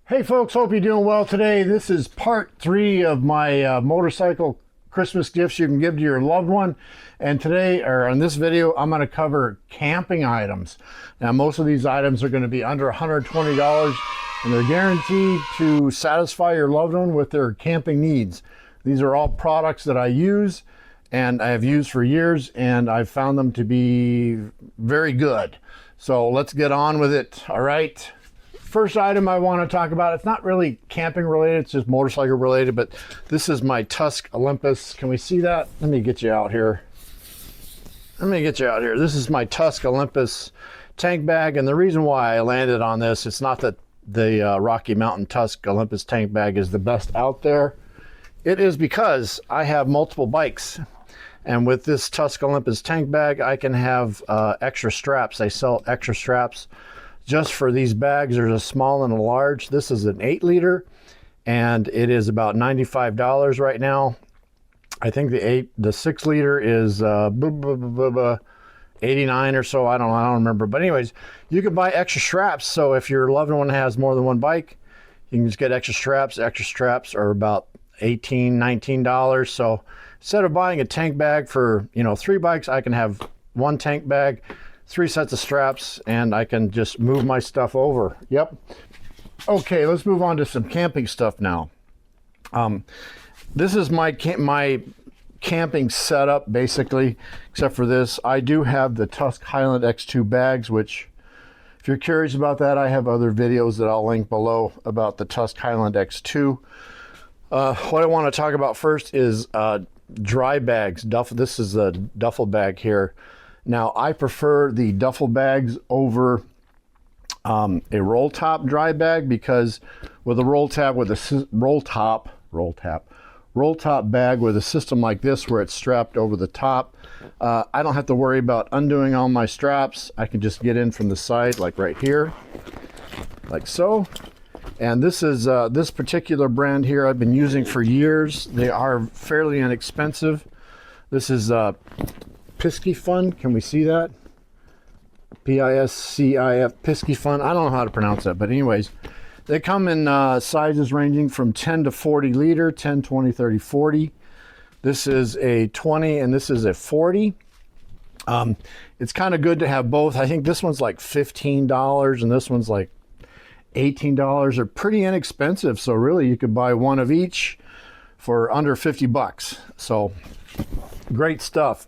Hey folks, hope you're doing well today. This is part 3 of my motorcycle Christmas gifts you can give to your loved one. And today, or in this video, I'm going to cover camping items. Now, most of these items are going to be under $120 and they're guaranteed to satisfy your loved one with their camping needs. These are all products that I use and I have used for years, and I've found them to be very good. So let's get on with it. All right. First item I want to talk about, it's not really camping related, it's just motorcycle related, but this is my Tusk Olympus. Can we see that? Let me get you out here. This is my Tusk Olympus tank bag, and the reason why I landed on this, it's not that the Rocky Mountain Tusk Olympus tank bag is the best out there. It is because I have multiple bikes, and with this Tusk Olympus tank bag, I can have extra straps. They sell extra straps just for these bags. There's a small and a large. This is an 8 liter and it is about $95 right now. I think the 6 liter is 89 or so. I don't remember. But anyways, you can buy extra straps. So if your loved one has more than one bike, you can just get extra straps. Extra straps are about $18, $19. So instead of buying a tank bag for, 3 bikes, I can have one tank bag, 3 sets of straps, and I can just move my stuff over. Yep. Okay, let's move on to some camping stuff now. This is my camping setup, basically, except for this. I do have the Tusk Highland X2 bags, which, if you're curious about that, I have other videos that I'll link below about the Tusk Highland X2. What I want to talk about first is dry bags. This is a duffel bag here. Now, I prefer the duffel bags over a roll top dry bag, because with a roll top bag with a system like this where it's strapped over the top, I don't have to worry about undoing all my straps. I can just get in from the side, like right here, like so. And this is this particular brand here I've been using for years. They are fairly inexpensive. This is Piscifun, can we see that? P-I-S-C-I-F, Piscifun. I don't know how to pronounce that, but anyways, they come in sizes ranging from 10 to 40 liter, 10, 20, 30, 40. This is a 20 and this is a 40. It's kind of good to have both. I think this one's like $15 and this one's like $18. They're pretty inexpensive, so really you could buy one of each for under 50 bucks. So great stuff.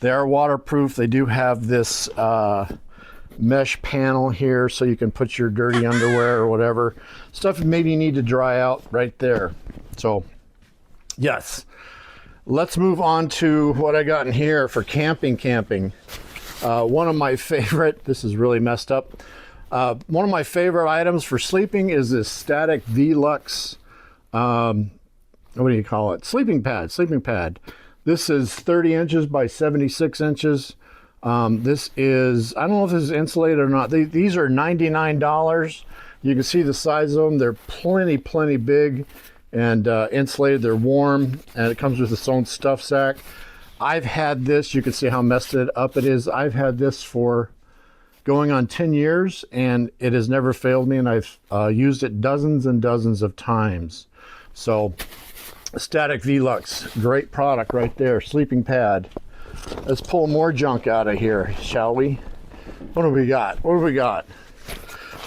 They are waterproof. They do have this mesh panel here so you can put your dirty underwear or whatever stuff maybe you need to dry out right there. So yes, let's move on to what I got in here for camping. One of my favorite, this is really messed up, one of my favorite items for sleeping is this static Luxe, what do you call it, sleeping pad. This is 30 inches by 76 inches. This is, I don't know if this is insulated or not. These are $99. You can see the size of them. They're plenty big and insulated. They're warm, and it comes with its own stuff sack. I've had this. You can see how messed up it is. I've had this for going on 10 years, and it has never failed me, and I've used it dozens and dozens of times. So Static Luxe, great product right there, sleeping pad. Let's pull more junk out of here, shall we? What do we got?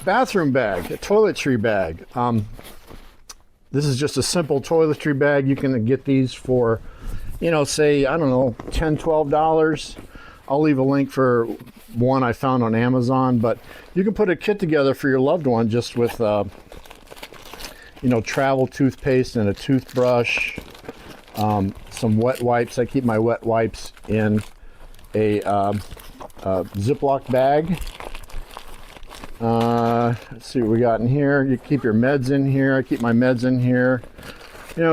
Bathroom bag, a toiletry bag. This is just a simple toiletry bag. You can get these for, say, I don't know, $10, $12. I'll leave a link for one I found on Amazon, but you can put a kit together for your loved one just with travel toothpaste and a toothbrush, some wet wipes. I keep my wet wipes in a Ziploc bag. Let's see what we got in here. You keep your meds in here. I keep my meds in here.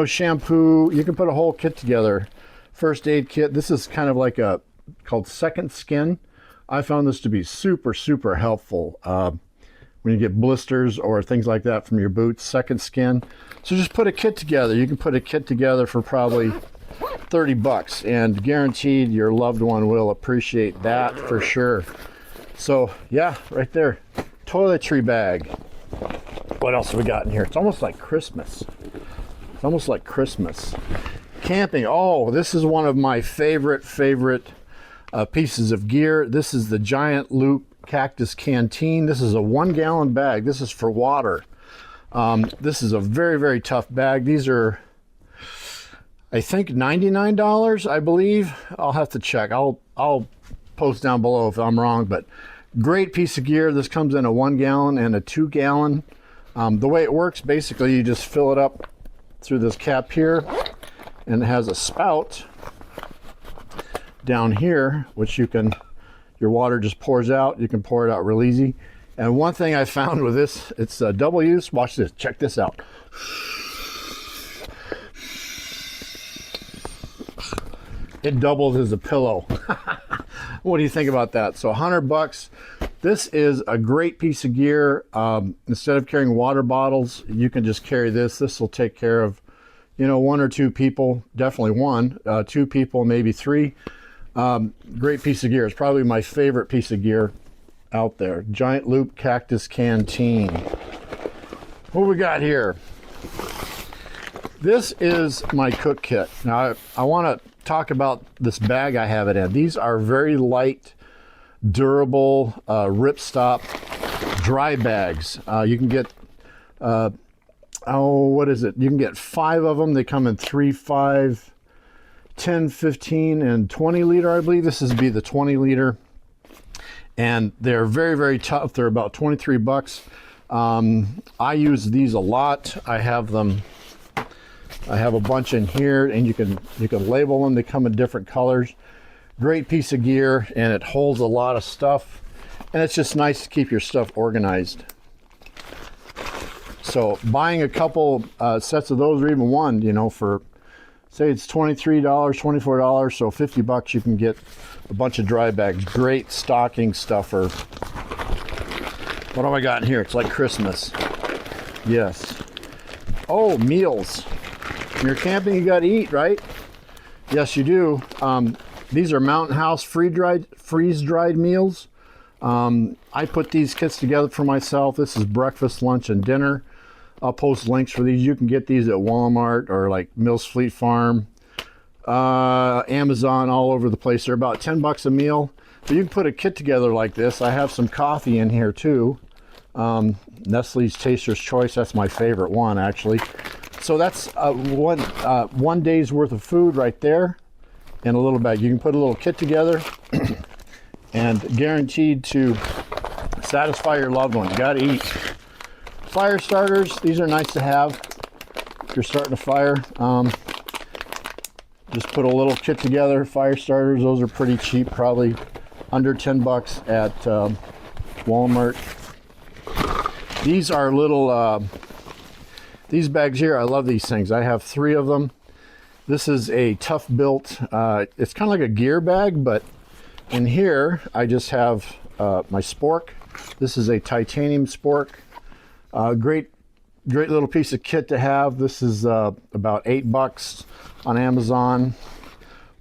Shampoo. You can put a whole kit together. First aid kit. This is kind of like called Second Skin. I found this to be super helpful. When you get blisters or things like that from your boots, Second Skin. So just put a kit together. You can put a kit together for probably 30 bucks, and guaranteed your loved one will appreciate that for sure. So yeah, right there, toiletry bag. What else have we got in here? It's almost like Christmas. It's almost like Christmas. Camping. Oh, this is one of my favorite pieces of gear. This is the giant loop Cactus Canteen. This is a 1 gallon bag. This is for water. This is a very tough bag. These are, I think, $99, I believe. I'll have to check. I'll post down below if I'm wrong, but great piece of gear. This comes in a 1 gallon and a 2 gallon. The way it works, basically, you just fill it up through this cap here, and it has a spout down here, which you can, your water just pours out. You can pour it out real easy. And one thing I found with this, it's a double use. Watch this. Check this out. It doubles as a pillow. What do you think about that? So $100. This is a great piece of gear. Instead of carrying water bottles, you can just carry this. This will take care of, you know, 1 or 2 people. Definitely 1, 2 people, maybe 3. Great piece of gear. It's probably my favorite piece of gear out there. Giant loop Cactus Canteen. What we got here? This is my cook kit. Now I want to talk about this bag I have it in. These are very light, durable, ripstop dry bags. You can get, what is it? You can get 5 of them. They come in 3, 5, 10, 15, and 20 liter, I believe. This is be the 20 liter. And they're very tough. They're about $23. I use these a lot. I have them. I have a bunch in here, and you can label them. They come in different colors. Great piece of gear, and it holds a lot of stuff, and it's just nice to keep your stuff organized. So buying a couple sets of those, or even one, you know, for say it's $23, $24, so $50, you can get a bunch of dry bags. Great stocking stuffer. What have I got in here? It's like Christmas. Yes. Oh, meals. When you're camping, you got to eat, right? Yes, you do. These are Mountain House freeze-dried meals. I put these kits together for myself. This is breakfast, lunch, and dinner. I'll post links for these. You can get these at Walmart or like Mills Fleet Farm, Amazon, all over the place. They're about $10 a meal. But you can put a kit together like this. I have some coffee in here too. Nestle's Taster's Choice. That's my favorite one, actually. So that's one day's worth of food right there in a little bag. You can put a little kit together and guaranteed to satisfy your loved one. You got to eat. Fire starters, these are nice to have if you're starting a fire. Just put a little kit together. Fire starters, those are pretty cheap, probably under $10 at Walmart. These are little, these bags here, I love these things. I have 3 of them. This is a ToughBuilt, it's kind of like a gear bag, but in here I just have my Spork. This is a titanium Spork. Great little piece of kit to have. This is about $8 on Amazon.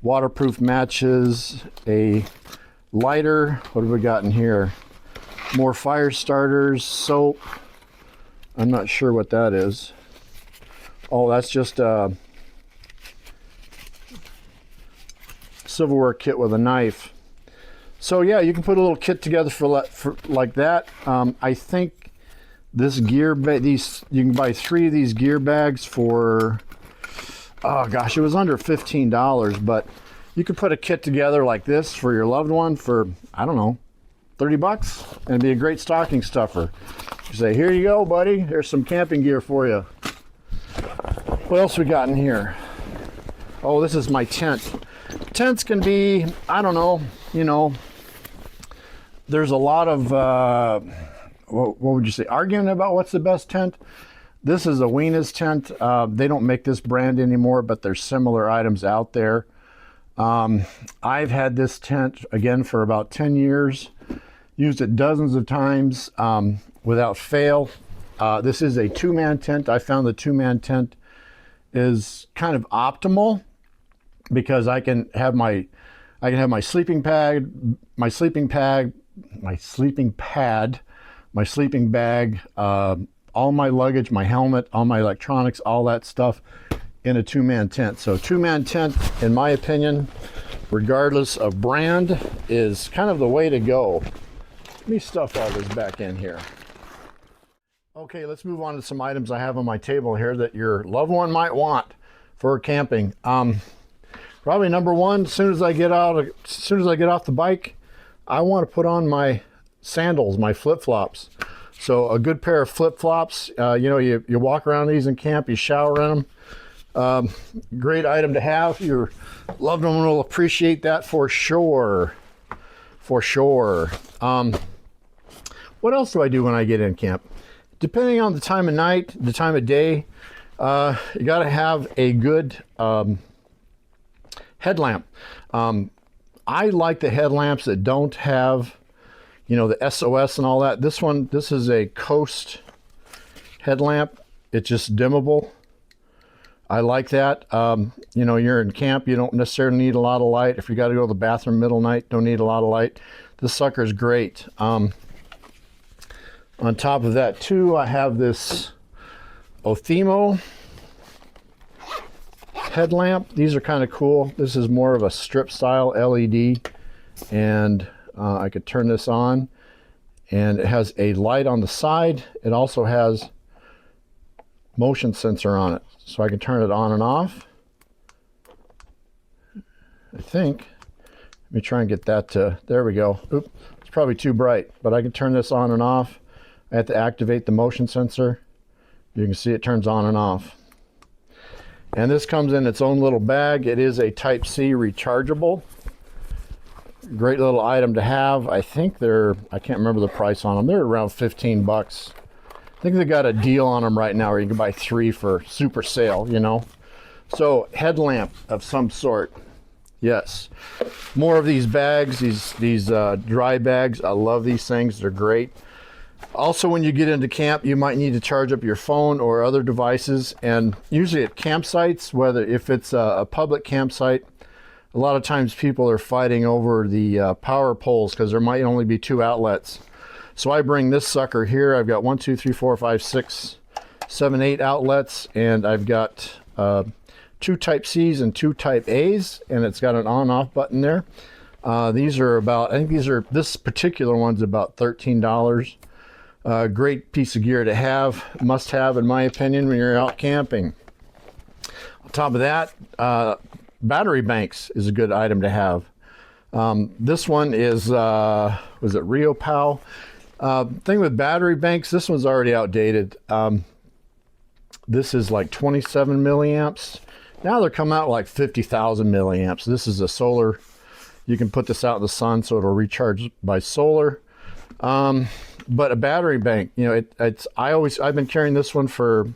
Waterproof matches, a lighter. What have we got in here? More fire starters, soap. I'm not sure what that is. Oh, that's just a silverware kit with a knife. So yeah, you can put a little kit together for like that. I think this gear bag, you can buy 3 of these gear bags for, oh gosh, it was under $15, but you could put a kit together like this for your loved one for, I don't know, $30, and it'd be a great stocking stuffer. You say, here you go, buddy. Here's some camping gear for you. What else we got in here? Oh, this is my tent. Tents can be, I don't know, you know, there's a lot of, what would you say, arguing about what's the best tent. This is a Weena's tent. They don't make this brand anymore, but there's similar items out there. I've had this tent, again, for about 10 years. Used it dozens of times without fail. This is a 2-man tent. I found the 2-man tent is kind of optimal because I can have my sleeping pad, my sleeping bag, all my luggage, my helmet, all my electronics, all that stuff in a 2-man tent. So 2-man tent, in my opinion, regardless of brand, is kind of the way to go. Let me stuff all this back in here. Okay, let's move on to some items I have on my table here that your loved one might want for camping. Probably number one, as soon as I get off the bike, I want to put on my sandals, my flip-flops. So a good pair of flip-flops, you know, you walk around these in camp, you shower in them. Great item to have. Your loved one will appreciate that for sure. For sure. What else do I do when I get in camp? Depending on the time of night, the time of day, you got to have a good headlamp. I like the headlamps that don't have, you know, the SOS and all that. This is a Coast headlamp. It's just dimmable. I like that. You know, you're in camp, you don't necessarily need a lot of light. If you got to go to the bathroom middle of the night, don't need a lot of light. This sucker is great. On top of that too, I have this Othimo headlamp. These are kind of cool. This is more of a strip style LED, and I could turn this on, and it has a light on the side. It also has motion sensor on it, so I can turn it on and off. I think. Let me try and get that to, there we go. Oop, it's probably too bright, but I can turn this on and off. I have to activate the motion sensor. You can see it turns on and off. And this comes in its own little bag. It is a Type C rechargeable. Great little item to have. I think I can't remember the price on them. They're around 15 bucks. I think they got a deal on them right now where you can buy 3 for super sale, you know. So headlamp of some sort. Yes. More of these bags, these dry bags. I love these things. They're great. Also, when you get into camp, you might need to charge up your phone or other devices. And usually at campsites, whether if it's a public campsite, a lot of times people are fighting over the power poles because there might only be 2 outlets. So I bring this sucker here. I've got 1, 2, 3, 4, 5, 6, 7, 8 outlets, and I've got 2 Type C's and 2 Type A's, and it's got an on-off button there. These are about, I think this particular one's about $13. Great piece of gear to have, must have in my opinion when you're out camping. On top of that, battery banks is a good item to have. This one is, was it Riapow? Thing with battery banks, this one's already outdated. This is like 27 milliamps. Now they're coming out like 50,000 milliamps. This is a solar, you can put this out in the sun so it'll recharge by solar. But a battery bank, you know, I've been carrying this one for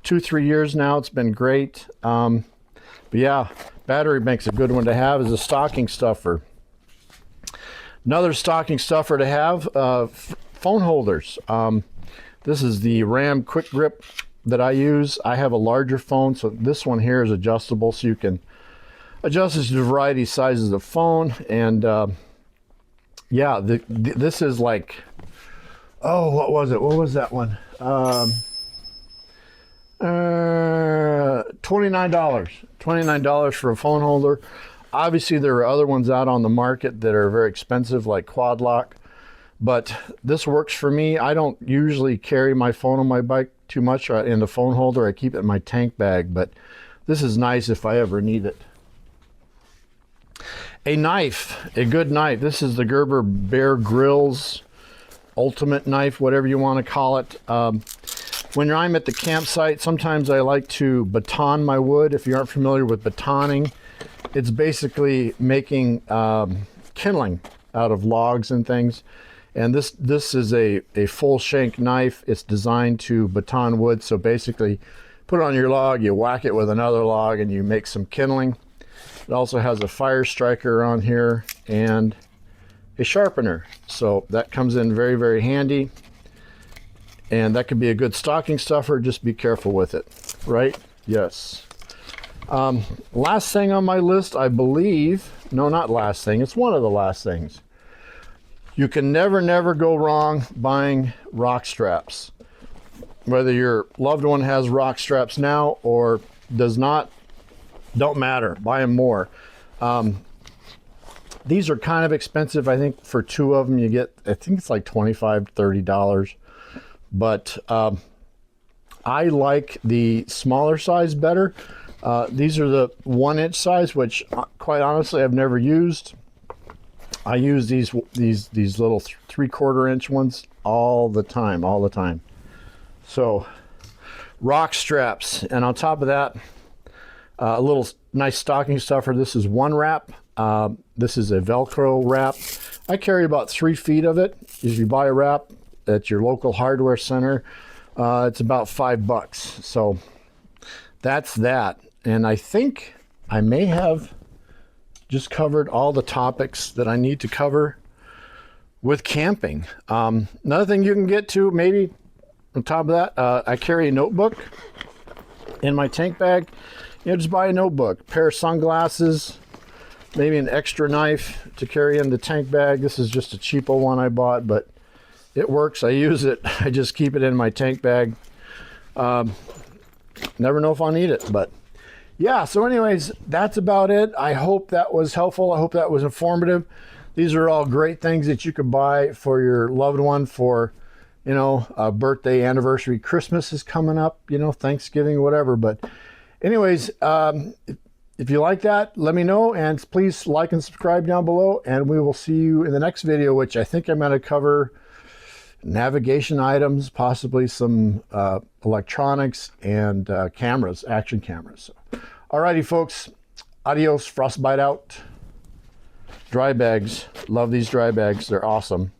2-3 years now. It's been great. But yeah, battery bank's a good one to have as a stocking stuffer. Another stocking stuffer to have, phone holders. This is the Ram Quick Grip that I use. I have a larger phone, so this one here is adjustable, so you can adjust it to a variety of sizes of phone. And yeah, this is like, oh, what was it? What was that one? $29. $29 for a phone holder. Obviously, there are other ones out on the market that are very expensive, like Quad Lock, but this works for me. I don't usually carry my phone on my bike too much in the phone holder. I keep it in my tank bag, but this is nice if I ever need it. A knife, a good knife. This is the Gerber Bear Grylls Ultimate Knife, whatever you want to call it. When I'm at the campsite, sometimes I like to baton my wood. If you aren't familiar with batoning, it's basically making kindling out of logs and things. And this is a full shank knife. It's designed to baton wood. So basically, put it on your log, you whack it with another log, and you make some kindling. It also has a fire striker on here and a sharpener. So that comes in very, very handy. And that could be a good stocking stuffer. Just be careful with it, right? Yes. Last thing on my list, I believe, no, not last thing. It's one of the last things. You can never go wrong buying rock straps. whether your loved one has rock straps now or does not, don't matter. Buy them more. These are kind of expensive. I think for 2 of them you get, I think it's like $25 to $30. But I like the smaller size better. These are the 1-inch size, which quite honestly I've never used. I use these little 3/4 inch ones all the time. So rock straps, and on top of that, a little nice stocking stuffer. This is 1 wrap. This is a Velcro wrap. I carry about 3 feet of it. If you buy a wrap at your local hardware center, it's about $5. So that's that. And I think I may have just covered all the topics that I need to cover with camping. Another thing you can get to, maybe on top of that, I carry a notebook in my tank bag. You know, just buy a notebook, pair of sunglasses, maybe an extra knife to carry in the tank bag. This is just a cheapo one I bought, but it works. I use it. I just keep it in my tank bag. Never know if I'll need it, but yeah. So anyways, that's about it. I hope that was helpful. I hope that was informative. These are all great things that you could buy for your loved one for, you know, a birthday, anniversary. Christmas is coming up, you know, Thanksgiving, whatever. But anyways, if you like that, let me know, and please like and subscribe down below, and we will see you in the next video, which I think I'm going to cover navigation items, possibly some electronics, and cameras, action cameras. Alrighty, folks, adios, frostbite out. Dry bags, love these dry bags, they're awesome.